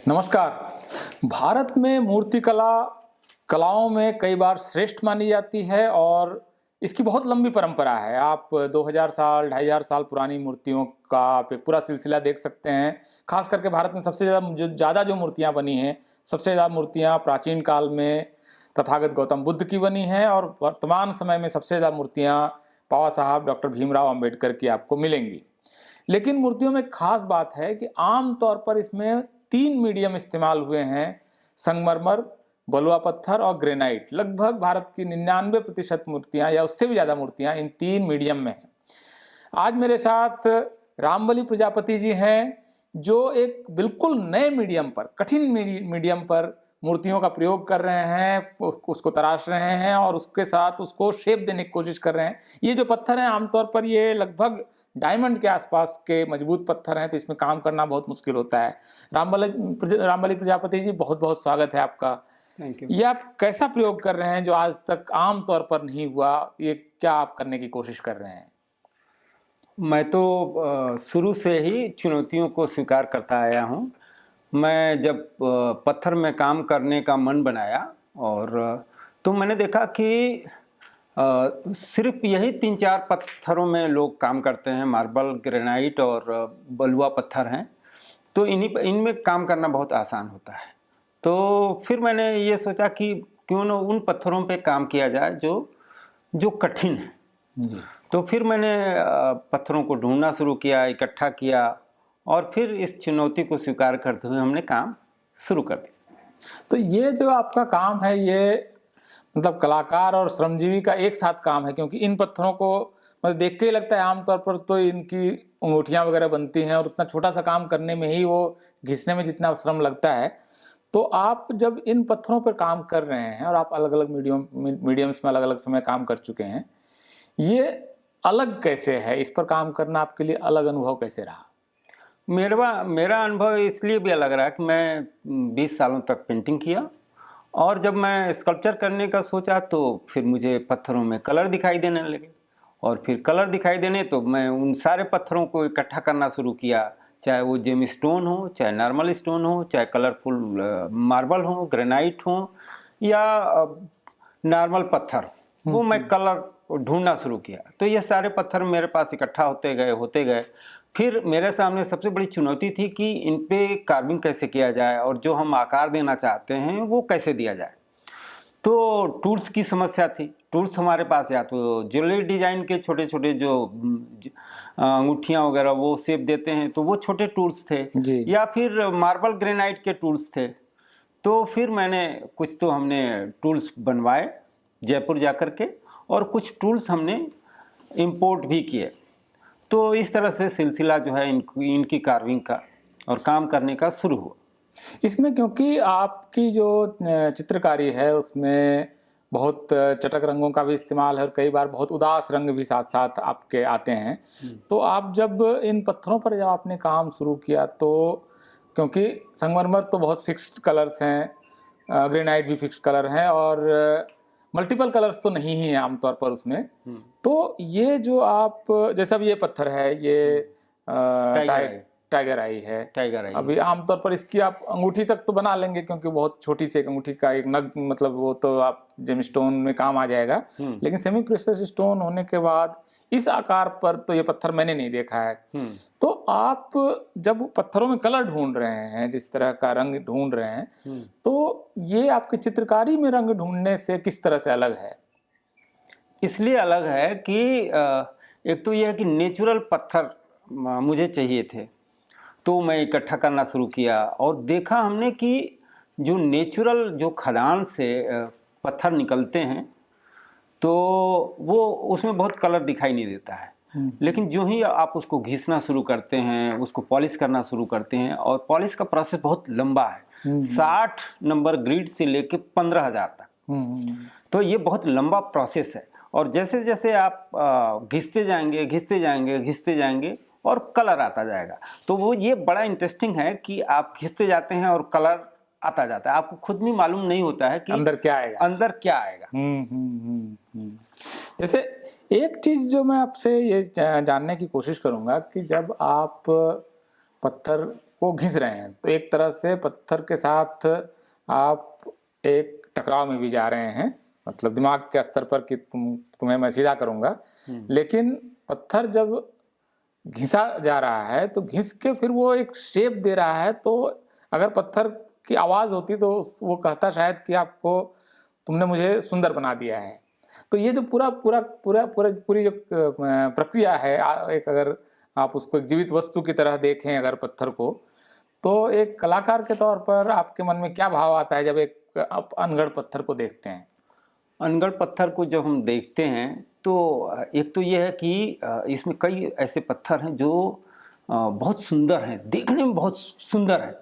नमस्कार। भारत में मूर्तिकला कलाओं में कई बार श्रेष्ठ मानी जाती है और इसकी बहुत लंबी परंपरा है। आप 2000 साल, 2500 साल पुरानी मूर्तियों का आप एक पूरा सिलसिला देख सकते हैं। खास करके भारत में सबसे ज़्यादा जो मूर्तियाँ बनी हैं, सबसे ज़्यादा मूर्तियाँ प्राचीन काल में तथागत गौतम बुद्ध की बनी हैं और वर्तमान समय में सबसे ज़्यादा मूर्तियाँ बाबा साहब डॉक्टर भीमराव अंबेडकर की आपको मिलेंगी। लेकिन मूर्तियों में खास बात है कि आम तौर पर इसमें 3 मीडियम इस्तेमाल हुए हैं, संगमरमर, बलुआ पत्थर और ग्रेनाइट। लगभग भारत की 99% मूर्तियाँ या उससे भी ज़्यादा मूर्तियाँ इन 3 मीडियम में हैं। आज मेरे साथ रामबली प्रजापति जी हैं, जो एक बिल्कुल नए मीडियम पर, कठिन मीडियम पर मूर्तियों का प्रयोग कर रहे हैं, उसको तराश रहे हैं और उसके साथ उसको शेप देने की कोशिश कर रहे हैं। ये जो पत्थर हैं आमतौर पर ये लगभग डायमंड के आसपास के मजबूत पत्थर हैं, तो इसमें काम करना बहुत मुश्किल होता है। रामबली प्रजापति जी, बहुत-बहुत स्वागत है आपका। Thank you. ये आप कैसा प्रयोग कर रहे हैं जो आज तक आम तौर पर नहीं हुआ? ये क्या आप करने की कोशिश कर रहे हैं? मैं तो शुरू से ही चुनौतियों को स्वीकार करता आया हूँ। मैं जब पत्थर में काम करने का मन बनाया और तो मैंने देखा कि सिर्फ यही 3-4 पत्थरों में लोग काम करते हैं, मार्बल, ग्रेनाइट और बलुआ पत्थर हैं। तो इनमें काम करना बहुत आसान होता है। तो फिर मैंने ये सोचा कि क्यों ना उन पत्थरों पे काम किया जाए जो कठिन है। जी। तो फिर मैंने पत्थरों को ढूँढना शुरू किया, इकट्ठा किया और फिर इस चुनौती को स्वीकार करते हुए हमने काम शुरू कर दिया। तो ये जो आपका काम है, ये मतलब कलाकार और श्रमजीवी का एक साथ काम है, क्योंकि इन पत्थरों को मतलब देख के ही लगता है आमतौर पर तो इनकी अंगूठियाँ वगैरह बनती हैं और उतना छोटा-सा काम करने में ही वो घिसने में जितना श्रम लगता है। तो आप जब इन पत्थरों पर काम कर रहे हैं और आप अलग-अलग मीडियम्स में अलग-अलग समय काम कर चुके हैं, ये अलग कैसे है? इस पर काम करना आपके लिए अलग अनुभव कैसे रहा? मेरा अनुभव इसलिए भी अलग रहा कि मैं 20 सालों तक पेंटिंग किया और जब मैं स्कल्पचर करने का सोचा तो फिर मुझे पत्थरों में कलर दिखाई देने लगे और फिर कलर दिखाई देने तो मैं उन सारे पत्थरों को इकट्ठा करना शुरू किया, चाहे वो जेम स्टोन हो, चाहे नॉर्मल स्टोन हो, चाहे कलरफुल मार्बल हो, ग्रेनाइट हो या नॉर्मल पत्थर, वो मैं कलर ढूंढना शुरू किया। तो ये सारे पत्थर मेरे पास इकट्ठा होते गए। फिर मेरे सामने सबसे बड़ी चुनौती थी कि इन पे कार्विंग कैसे किया जाए और जो हम आकार देना चाहते हैं वो कैसे दिया जाए। तो टूल्स की समस्या थी। टूल्स हमारे पास या तो ज्वेलरी डिजाइन के छोटे-छोटे जो अंगूठियाँ वगैरह वो शेप देते हैं, तो वो छोटे टूल्स थे जी। या फिर मार्बल ग्रेनाइट के टूल्स थे। तो फिर मैंने कुछ तो हमने टूल्स बनवाए जयपुर जाकर के और कुछ टूल्स हमने इंपोर्ट भी किए। तो इस तरह से सिलसिला जो है इनकी कार्विंग का और काम करने का शुरू हुआ। इसमें क्योंकि आपकी जो चित्रकारी है उसमें बहुत चटक रंगों का भी इस्तेमाल है और कई बार बहुत उदास रंग भी साथ-साथ आपके आते हैं। तो आप जब इन पत्थरों पर जब आपने काम शुरू किया तो क्योंकि संगमरमर तो बहुत फिक्स्ड कलर्स हैं, ग्रेनाइट भी फिक्स्ड कलर हैं और मल्टीपल कलर्स तो नहीं ही हैं आमतौर पर उसमें। तो ये जो आप जैसे अब ये पत्थर है, ये टाइगर टाइ आई टाइगर आई है। टाइगर आई अभी आमतौर पर इसकी आप अंगूठी तक तो बना लेंगे क्योंकि बहुत छोटी सी एक अंगूठी का एक नग मतलब वो तो आप जेमस्टोन में काम आ जाएगा। लेकिन सेमी प्रेशियस स्टोन होने के बाद इस आकार पर तो ये पत्थर मैंने नहीं देखा है। तो आप जब पत्थरों में कलर ढूंढ रहे हैं, जिस तरह का रंग ढूंढ रहे हैं, तो ये आपकी चित्रकारी में रंग ढूंढने से किस तरह से अलग है? इसलिए अलग है कि एक तो यह है कि नेचुरल पत्थर मुझे चाहिए थे, तो मैं इकट्ठा करना शुरू किया और देखा हमने कि जो नेचुरल जो खदान से पत्थर निकलते हैं, तो वो उसमें बहुत कलर दिखाई नहीं देता है। लेकिन जो ही आप उसको घिसना शुरू करते हैं, उसको पॉलिश करना शुरू करते हैं और पॉलिश का प्रोसेस बहुत लंबा है। 60 नंबर ग्रिड से लेके 15,000 तक। तो ये बहुत लंबा प्रोसेस है और जैसे-जैसे आप घिसते जाएंगे और कलर आता जाएगा। तो वो ये बड़ा इंटरेस्टिंग है कि आप घिसते जाते हैं और कलर आता जाता है। आपको खुद भी मालूम नहीं होता है कि अंदर क्या आएगा? अंदर क्या आएगा। जैसे एक चीज़ जो मैं आपसे ये जानने की कोशिश करूँगा कि जब आप पत्थर को घिस रहे हैं, तो एक तरह से पत्थर के साथ आप एक टकराव में भी जा रहे हैं, मतलब दिमाग के स्तर पर कि तुम्हें मैं सीधा करूंगा। लेकिन पत्थर जब घिसा जा रहा है तो घिस के फिर वो एक शेप दे रहा है, तो अगर पत्थर की आवाज होती तो वो कहता शायद कि आपको, तुमने मुझे सुंदर बना दिया है। तो ये जो पूरी जो प्रक्रिया है, एक अगर आप उसको एक जीवित वस्तु की तरह देखें अगर पत्थर को, तो एक कलाकार के तौर पर आपके मन में क्या भाव आता है जब एक आप अनगढ़ पत्थर को देखते हैं? अनगढ़ पत्थर को जब हम देखते हैं तो एक तो ये है कि इसमें कई ऐसे पत्थर हैं जो बहुत सुंदर हैं, देखने में बहुत सुंदर है,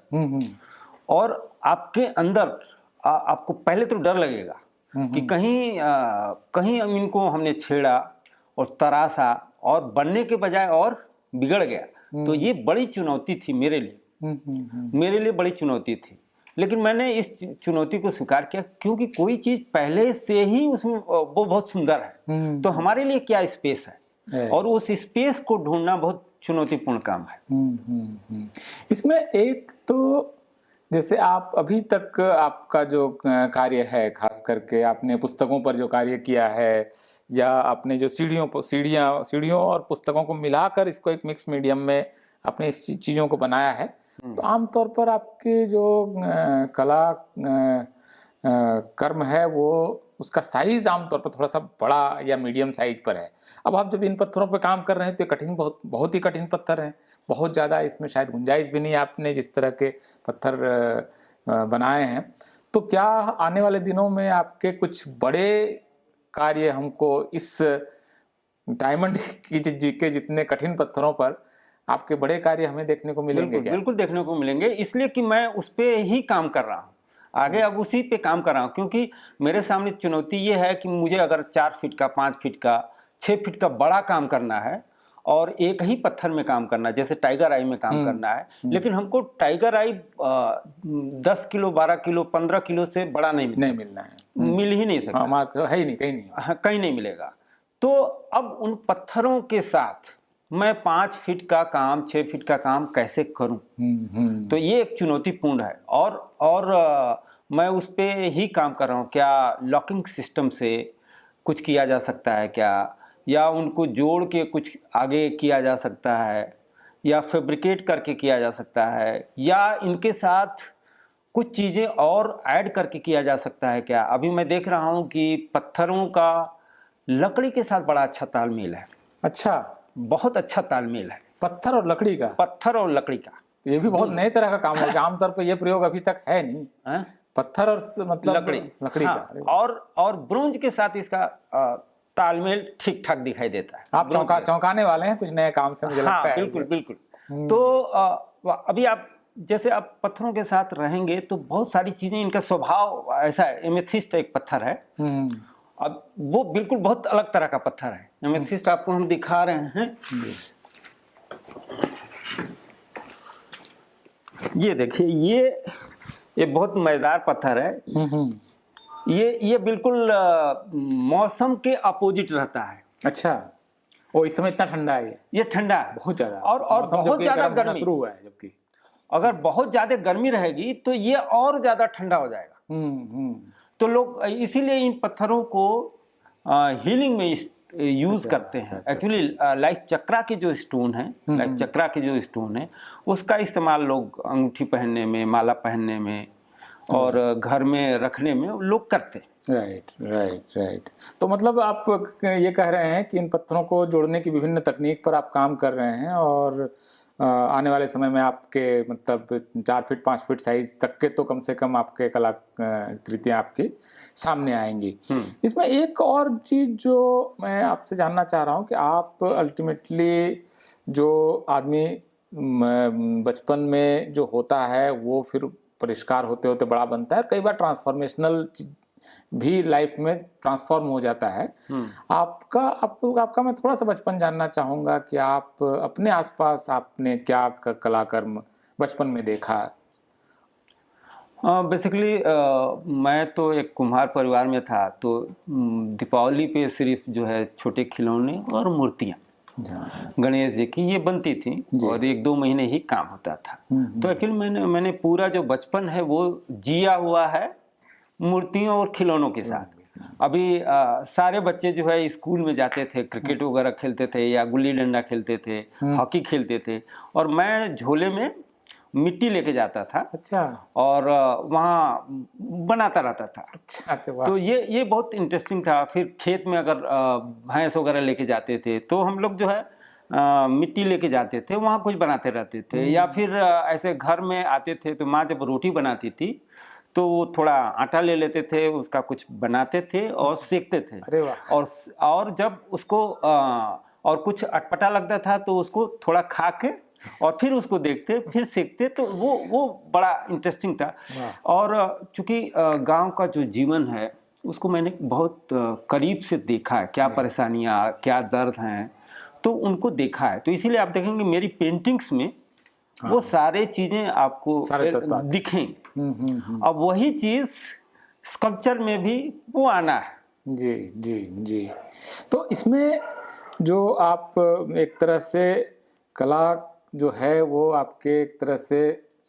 और आपके अंदर आपको पहले तो डर लगेगा कि कहीं हम इनको हमने छेड़ा और तराशा और बनने के बजाय और बिगड़ गया। तो ये बड़ी चुनौती थी मेरे लिए बड़ी चुनौती थी। लेकिन मैंने इस चुनौती को स्वीकार किया, क्योंकि कोई चीज पहले से ही उसमें वो बहुत सुंदर है, तो हमारे लिए क्या स्पेस है, और उस स्पेस को ढूंढना बहुत चुनौतीपूर्ण काम है। इसमें एक तो जैसे आप अभी तक आपका जो कार्य है, खास करके आपने पुस्तकों पर जो कार्य किया है, या आपने जो सीढ़ियों और पुस्तकों को मिलाकर इसको एक मिक्स मीडियम में आपने इस चीजों को बनाया है, तो आमतौर पर आपके जो कला कर्म है वो उसका साइज आमतौर पर थोड़ा सा बड़ा या मीडियम साइज पर है। अब आप जब इन पत्थरों पर काम कर रहे हैं तो कठिन, बहुत ही कठिन पत्थर हैं, बहुत ज़्यादा इसमें शायद गुंजाइश भी नहीं है आपने जिस तरह के पत्थर बनाए हैं। तो क्या आने वाले दिनों में आपके कुछ बड़े कार्य हमको इस डायमंड के जितने कठिन पत्थरों पर आपके बड़े कार्य हमें देखने को मिलेंगे? क्या बिल्कुल देखने को मिलेंगे, इसलिए कि मैं उस पे ही काम कर रहा हूँ आगे, अब उसी पे काम कर रहा हूँ, क्योंकि मेरे सामने चुनौती ये है कि मुझे अगर 4 फीट का, 5 फीट का, 6 फीट का बड़ा काम करना है और एक ही पत्थर में काम करना है, जैसे टाइगर आई में काम करना है, लेकिन हमको टाइगर आई 10 किलो, 12 किलो, 15 किलो से बड़ा नहीं मिलना है, मिल ही नहीं सकता, है ही नहीं, कहीं नहीं मिलेगा। तो अब उन पत्थरों के साथ मैं 5 फीट का काम, 6 फीट का काम कैसे करूं, तो ये एक चुनौतीपूर्ण है, और मैं उस पे ही काम कर रहा हूं। क्या लॉकिंग सिस्टम से कुछ किया जा सकता है क्या, या उनको जोड़ के कुछ आगे किया जा सकता है, या फैब्रिकेट करके किया जा सकता है, या इनके साथ कुछ चीज़ें और ऐड करके किया जा सकता है क्या। अभी मैं देख रहा हूं कि पत्थरों का लकड़ी के साथ बड़ा अच्छा तालमेल है। अच्छा, बहुत अच्छा तालमेल है पत्थर और लकड़ी का। पत्थर और लकड़ी का, ये भी बहुत नए तरह का काम है, आमतौर पर ये प्रयोग अभी तक है नहीं। पत्थर और मतलब लकड़ी हाँ, का, और ब्रोंज के साथ इसका तालमेल ठीक ठाक दिखाई देता है। आप चौंकाने वाले हैं कुछ नए काम से, मुझे लगता है। बिल्कुल। तो अभी आप जैसे आप पत्थरों के साथ रहेंगे तो बहुत सारी चीजें, इनका स्वभाव ऐसा है। एमेथिस्ट एक पत्थर है, अब वो बिल्कुल बहुत अलग तरह का पत्थर है। एमेथिस्ट आपको हम दिखा रहे हैं, ये देखिए, ये बहुत मजेदार पत्थर है। ये बिल्कुल मौसम के अपोजिट रहता है। अच्छा, वो इस समय इतना ठंडा है? ये ठंडा है बहुत ज्यादा, और बहुत ज्यादा गर्मी शुरू हुआ है। जबकि अगर बहुत ज्यादा गर्मी रहेगी तो ये और ज्यादा ठंडा हो जाएगा। तो लोग इसीलिए इन पत्थरों को हीलिंग में यूज करते हैं। एक्चुअली लाइफ चक्रा के जो स्टोन है, उसका इस्तेमाल लोग अंगूठी पहनने में, माला पहनने में और घर में रखने में लोग करते हैं। राइट। तो मतलब आप ये कह रहे हैं कि इन पत्थरों को जोड़ने की विभिन्न तकनीक पर आप काम कर रहे हैं, और आने वाले समय में आपके मतलब 4 फीट 5 फीट साइज तक के तो कम से कम आपके कलाकृतियां आपके सामने आएंगी। इसमें एक और चीज जो मैं आपसे जानना चाह रहा हूँ कि आप अल्टीमेटली जो आदमी बचपन में जो होता है वो फिर परिष्कार होते होते बड़ा बनता है, कई बार ट्रांसफॉर्मेशनल भी लाइफ में ट्रांसफॉर्म हो जाता है। आपका मैं थोड़ा सा बचपन जानना चाहूंगा कि आप अपने आसपास आपने क्या कलाकर्म बचपन में देखा? बेसिकली मैं तो एक कुम्हार परिवार में था, तो दीपावली पे सिर्फ जो है छोटे खिलौने और मूर्तियाँ, गणेश जी की, ये बनती थी जी। और 1-2 महीने ही काम होता था। हम्म। तो एक्चुअली मैंने पूरा जो बचपन है वो जिया हुआ है मूर्तियों और खिलौनों के साथ। अभी सारे बच्चे जो है स्कूल में जाते थे, क्रिकेट वगैरह खेलते थे या गुल्ली डंडा खेलते थे, हॉकी खेलते थे, और मैं झोले में मिट्टी लेके जाता था अच्छा और वहाँ बनाता रहता था। अच्छा अच्छा, वाह। तो ये बहुत इंटरेस्टिंग था। फिर खेत में अगर भैंस वगैरह लेके जाते थे तो हम लोग जो है मिट्टी लेके जाते थे, वहाँ कुछ बनाते रहते थे। या फिर ऐसे घर में आते थे तो माँ जब रोटी बनाती थी तो वो थोड़ा आटा ले लेते थे, उसका कुछ बनाते थे और सेकते थे। अरे वाह। और जब उसको और कुछ अटपटा लगता था तो उसको थोड़ा खा के और फिर उसको देखते, फिर सीखते, तो वो बड़ा इंटरेस्टिंग था। वाह। और चूंकि गांव का जो जीवन है उसको मैंने बहुत करीब से देखा है, क्या परेशानियां, क्या दर्द हैं, तो उनको देखा है। तो इसीलिए आप देखेंगे मेरी पेंटिंग्स में वो सारे चीजें आपको सारे तत्व आते हैं। दिखेंगे। अब वही चीज स्कल्पचर में भी वो आना है। जी जी जी। तो इसमें जो आप एक तरह से कला जो है वो आपके एक तरह से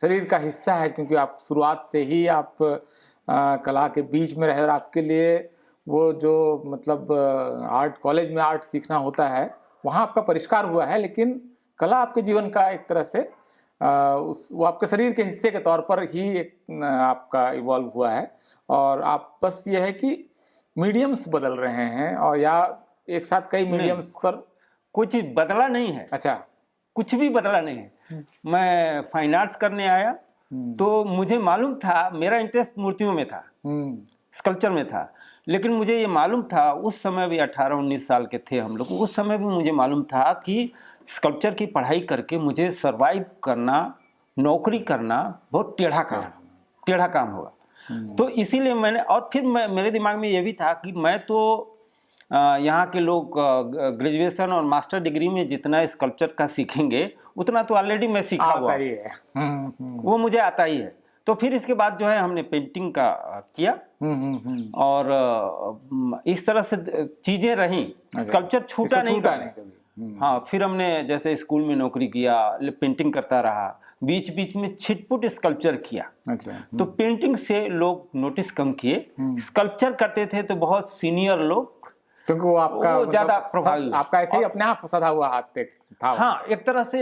शरीर का हिस्सा है, क्योंकि आप शुरुआत से ही आप कला के बीच में रहे, और आपके लिए वो जो मतलब आर्ट कॉलेज में आर्ट सीखना होता है वहाँ आपका परिष्कार हुआ है, लेकिन कला आपके जीवन का एक तरह से वो आपके शरीर के हिस्से के तौर पर ही एक आपका इवॉल्व हुआ है। और आप बस ये है कि मीडियम्स बदल रहे हैं, और या एक साथ कई मीडियम्स पर। कोई चीज बदला नहीं है, अच्छा। कुछ भी बदला नहीं है। मैं फाइन आर्ट्स करने आया तो मुझे मालूम था, मेरा इंटरेस्ट मूर्तियों में था, स्कल्पचर में था, लेकिन मुझे ये मालूम था उस समय भी 18-19 साल के थे हम लोग, उस समय भी मुझे मालूम था कि स्कल्पचर की पढ़ाई करके मुझे सरवाइव करना, नौकरी करना बहुत टेढ़ा काम होगा। तो इसीलिए मैंने, और फिर मेरे दिमाग में ये भी था कि मैं तो यहाँ के लोग ग्रेजुएशन और मास्टर डिग्री में जितना स्कल्पचर का सीखेंगे उतना तो ऑलरेडी मैं सीखा हुआ आता ही है। वो मुझे आता ही है। तो फिर इसके बाद जो है हमने पेंटिंग का किया और इस तरह से चीजें रही, स्कल्पचर छूटा नहीं कभी। हाँ, फिर हमने जैसे स्कूल में नौकरी किया, पेंटिंग करता रहा, बीच बीच में छिटपुट स्कल्पचर किया। अच्छा। तो पेंटिंग से लोग नोटिस कम किए, स्कल्पचर करते थे तो बहुत सीनियर लोग, क्योंकि वो आपका वो ज्यादा प्रभावी, आपका ऐसे ही अपने आप सधा हुआ हाथ था। हाँ, एक तरह से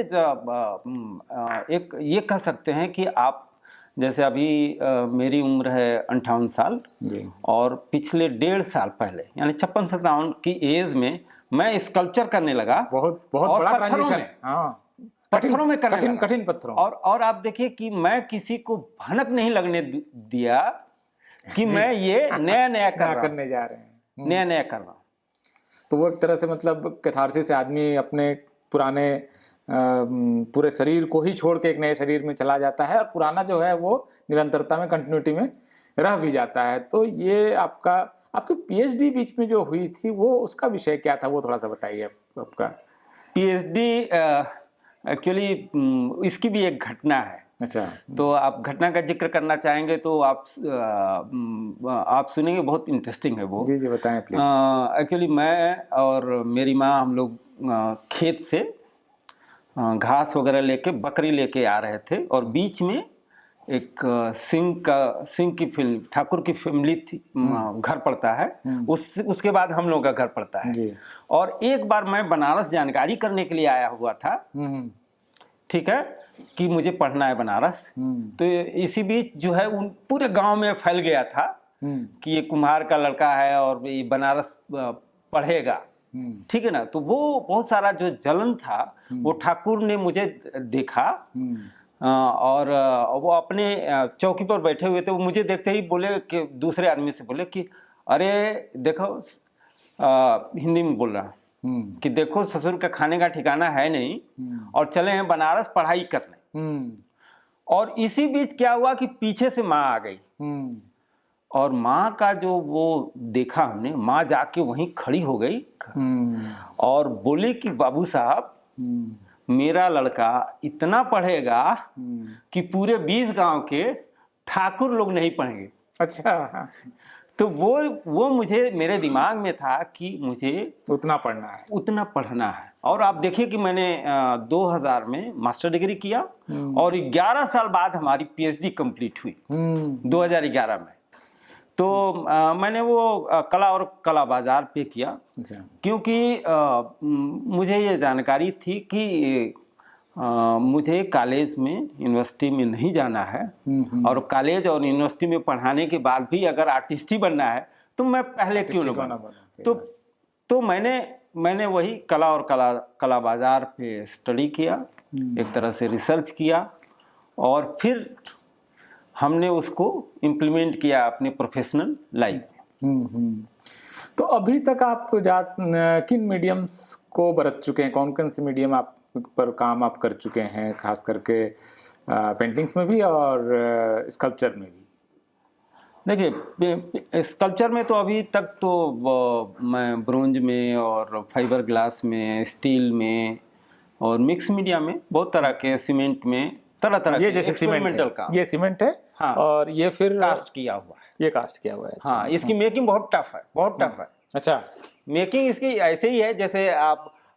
एक ये कह सकते हैं कि आप जैसे अभी मेरी उम्र है 58 साल जी। और पिछले 1.5 साल पहले यानी 56-57 की एज में मैं स्कल्पचर करने लगा। बहुत बड़ा ट्रांजिशन है। पत्थरों में करने लगा, कठिन पत्थरों। और आप देखिए कि मैं किसी को भनक नहीं लगने दिया कि मैं ये नया करने जा रहे हैं, नया कर रहा हूँ। तो वो एक तरह से मतलब कैथारसिस से आदमी अपने पुराने पूरे शरीर को ही छोड़ के एक नए शरीर में चला जाता है, और पुराना जो है वो निरंतरता में, कंटिन्यूटी में रह भी जाता है। तो ये आपकी पीएचडी बीच में जो हुई थी वो उसका विषय क्या था, वो थोड़ा सा बताइए आपका। पीएचडी एक्चुअली इसकी भी एक घटना है। अच्छा। तो आप घटना का जिक्र करना चाहेंगे तो आप सुनेंगे, बहुत इंटरेस्टिंग है वो। जी जी, बताएं प्लीज। एक्चुअली मैं और मेरी माँ, हम लोग खेत से घास वगैरह लेके, बकरी लेके आ रहे थे, और बीच में एक सिंह की फिल्म, ठाकुर की फैमिली थी, घर पड़ता है, उसके बाद हम लोग का घर पड़ता है जी। और एक बार मैं बनारस जानकारी करने के लिए आया हुआ था, ठीक है, कि मुझे पढ़ना है बनारस। तो इसी बीच जो है उन पूरे गांव में फैल गया था कि ये कुम्हार का लड़का है और ये बनारस पढ़ेगा, ठीक है ना। तो वो बहुत सारा जो जलन था वो ठाकुर ने मुझे देखा, और वो अपने चौकी पर बैठे हुए थे, वो मुझे देखते ही बोले कि दूसरे आदमी से बोले कि अरे देखो, हिंदी में बोल रहा कि देखो ससुर का खाने का ठिकाना है नहीं और चले हैं बनारस पढ़ाई करने। और इसी बीच क्या हुआ कि पीछे से माँ आ गई, और माँ का जो वो देखा हमने, माँ जाके वहीं खड़ी हो गई और बोली कि बाबू साहब, मेरा लड़का इतना पढ़ेगा कि पूरे 20 गांव के ठाकुर लोग नहीं पढ़ेंगे। अच्छा। तो वो मुझे, मेरे दिमाग में था कि मुझे उतना पढ़ना है, उतना पढ़ना है। और आप देखिए कि मैंने 2000 में मास्टर डिग्री किया और 11 साल बाद हमारी पीएचडी कंप्लीट हुई 2011 में। तो मैंने वो कला और कला बाजार पे किया, क्योंकि मुझे ये जानकारी थी कि मुझे कॉलेज में यूनिवर्सिटी में नहीं जाना है, और कॉलेज और यूनिवर्सिटी में पढ़ाने के बाद भी अगर आर्टिस्ट ही बनना है तो मैं पहले क्यों न बनूं। तो मैंने वही कला और कला बाजार पे स्टडी किया, एक तरह से रिसर्च किया, और फिर हमने उसको इम्प्लीमेंट किया अपने प्रोफेशनल लाइफ में। तो अभी तक आप किन मीडियम्स को बरत चुके हैं? कौन कौन से मीडियम आप पर काम आप कर चुके हैं, खास करके पेंटिंग्स में भी और स्कल्पचर में भी? देखिए, स्कल्पचर में तो अभी तक तो मैं ब्रोंज में और फाइबर ग्लास में, स्टील में और मिक्स मीडिया में, बहुत तरह के सीमेंट में, तरह तरह ये के जैसे एक्सपेरिमेंटल काम। ये सीमेंट है। हाँ। और ये फिर कास्ट किया हुआ है। ये कास्ट किया हुआ है। अच्छा। हाँ, इसकी मेकिंग बहुत टफ है, बहुत टफ है। अच्छा। मेकिंग इसकी ऐसे ही है जैसे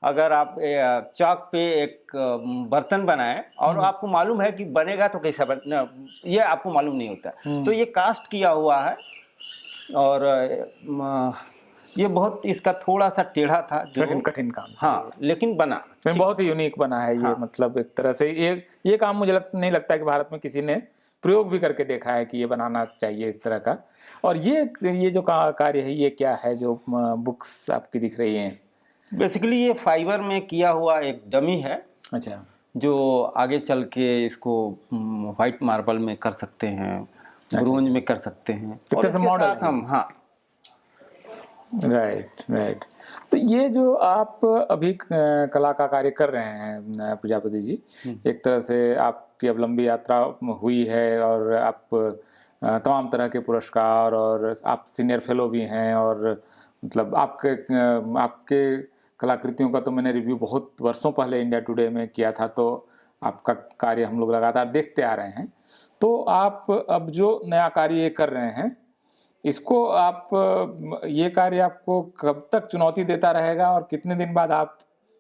अगर आप चॉक पे एक बर्तन बनाए और आपको मालूम है कि बनेगा तो कैसा ये आपको मालूम नहीं होता। तो ये कास्ट किया हुआ है, और ये बहुत इसका थोड़ा सा टेढ़ा था, जो कठिन काम। हाँ, लेकिन बना बहुत ही यूनिक बना है ये। हाँ। मतलब एक तरह से ये काम मुझे नहीं लगता है कि भारत में किसी ने प्रयोग भी करके देखा है कि ये बनाना चाहिए इस तरह का। और ये जो कार्य है, ये क्या है जो बुक्स आपकी दिख रही हैं? बेसिकली ये फाइबर में किया हुआ एक डमी है। अच्छा। जो आगे चल के इसको व्हाइट मार्बल में कर सकते हैं, ब्रोंज में कर सकते हैं, और इसके मॉडल हम। हाँ, राइट। तो ये जो आप अभी कला का कार्य कर रहे हैं प्रजापति जी, एक तरह से आपकी अब लंबी यात्रा हुई है, और आप तमाम तरह के पुरस्कार, और आप सीनियर फेलो भी हैं, और मतलब आपके कलाकृतियों का तो मैंने रिव्यू बहुत वर्षों पहले इंडिया टुडे में किया था, तो आपका कार्य हम लोग लगातार देखते आ रहे हैं। तो आप अब जो नया कार्य कर रहे हैं, इसको आप ये कार्य आपको कब तक चुनौती देता रहेगा, और कितने दिन बाद आप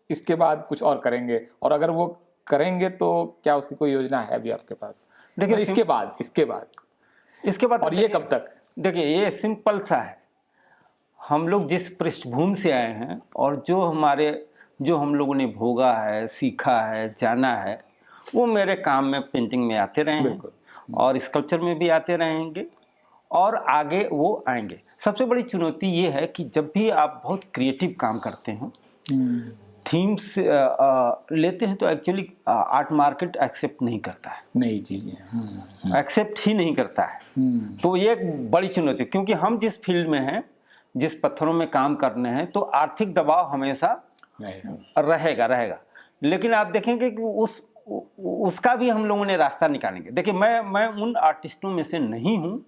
इसके बाद कुछ और करेंगे? और अगर वो करेंगे तो क्या उसकी कोई योजना है अभी आपके पास? देखिए, इसके बाद और ये कब तक? देखिए, ये सिंपल सा है। हम लोग जिस पृष्ठभूमि से आए हैं और जो हम लोगों ने भोगा है, सीखा है, जाना है, वो मेरे काम में पेंटिंग में आते रहे हैं, और स्कल्पचर में भी आते रहेंगे, और आगे वो आएंगे। सबसे बड़ी चुनौती ये है कि जब भी आप बहुत क्रिएटिव काम करते हैं, थीम्स लेते हैं, तो एक्चुअली आर्ट मार्केट एक्सेप्ट नहीं करता है, नई चीजें एक्सेप्ट ही नहीं करता है। तो ये एक बड़ी चुनौती, क्योंकि हम जिस फील्ड में हैं, जिस पत्थरों में काम करने हैं, तो आर्थिक दबाव हमेशा रहेगा। लेकिन आप देखेंगे कि उसका भी हम लोगों ने रास्ता निकालेंगे। देखिए, मैं उन आर्टिस्टों में से नहीं हूँ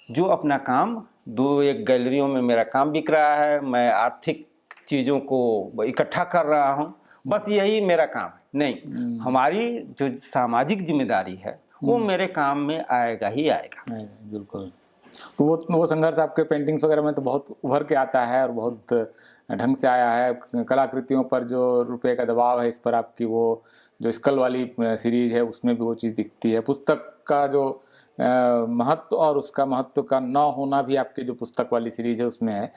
जो अपना काम, 2-1 गैलरियों में मेरा काम बिक रहा है, मैं आर्थिक चीज़ों को इकट्ठा कर रहा हूँ, बस यही मेरा काम है। नहीं, हमारी जो सामाजिक जिम्मेदारी है वो मेरे काम में आएगा ही आएगा। बिल्कुल। तो वो संघर्ष आपके पेंटिंग्स वगैरह में तो बहुत उभर के आता है, और बहुत ढंग से आया है। कलाकृतियों पर जो रुपए का दबाव है, इस पर आपकी वो जो स्कल वाली सीरीज है, उसमें भी वो चीज़ दिखती है। पुस्तक का जो महत्व और उसका महत्व का न होना भी आपकी जो पुस्तक वाली सीरीज है उसमें है।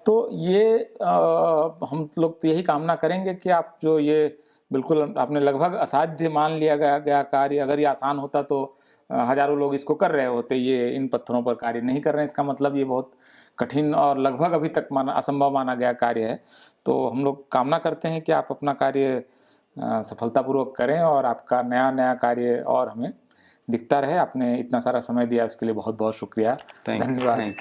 तो ये हम लोग तो यही कामना करेंगे कि आप जो ये बिल्कुल आपने लगभग असाध्य मान लिया गया कार्य, अगर ये आसान होता तो हजारों लोग इसको कर रहे होते। ये इन पत्थरों पर कार्य नहीं कर रहे हैं, इसका मतलब ये बहुत कठिन और लगभग अभी तक असंभव माना गया कार्य है। तो हम लोग कामना करते हैं कि आप अपना कार्य सफलतापूर्वक करें, और आपका नया कार्य और हमें दिखता रहे। आपने इतना सारा समय दिया, उसके लिए बहुत बहुत शुक्रिया। धन्यवाद।